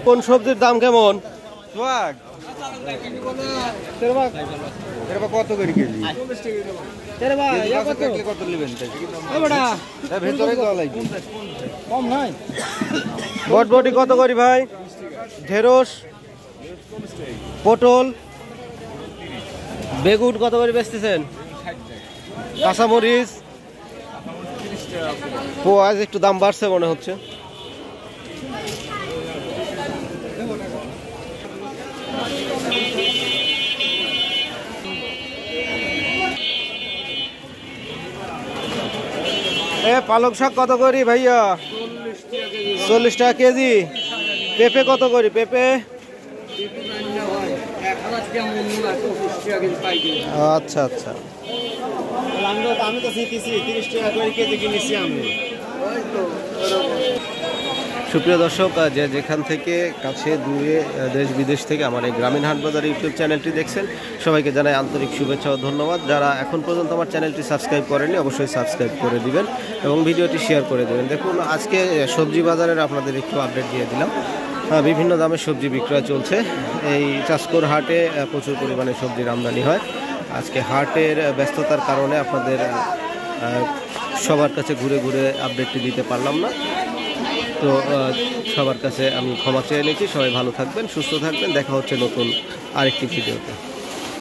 কোন সবজির দাম কেমন? কত করে কেজি? বটবটি কত করি ভাই? ঢেঁড়স, পটল, বেগুন কত করে বেচতেছেন? কাঁচামরিচ আজ একটু দাম বাড়ছে মনে হচ্ছে। পালক শাক কত করি ভাইয়া? 40 টাকা কেজি। পেঁপে কত করি? পেঁপে আচ্ছা আচ্ছা। আমি তো 30 টাকা করে কেজি কিনেছি আমি। সুপ্রিয় দর্শক, যে যেখান থেকে কাছে দূরে দেশ বিদেশ থেকে আমার এই গ্রামীণ হাট বাজার ইউটিউব চ্যানেলটি দেখছেন, সবাইকে জানাই আন্তরিক শুভেচ্ছা ও ধন্যবাদ। যারা এখন পর্যন্ত আমার চ্যানেলটি সাবস্ক্রাইব করেনি অবশ্যই সাবস্ক্রাইব করে দিবেন এবং ভিডিওটি শেয়ার করে দেবেন। দেখুন, আজকে সবজি বাজারের আপনাদের একটু আপডেট দিয়ে দিলাম। বিভিন্ন দামে সবজি বিক্রয় চলছে। এই চাষকর হাটে প্রচুর পরিমাণে সবজির আমদানি হয়। আজকে হাটের ব্যস্ততার কারণে আপনাদের সবার কাছে ঘুরে ঘুরে আপডেটটি দিতে পারলাম না। তো সবার কাছে আমি ক্ষমা চেয়ে নিচ্ছি। সবাই ভালো থাকবেন, সুস্থ থাকবেন। দেখা হচ্ছে নতুন আরেকটি ভিডিওতে।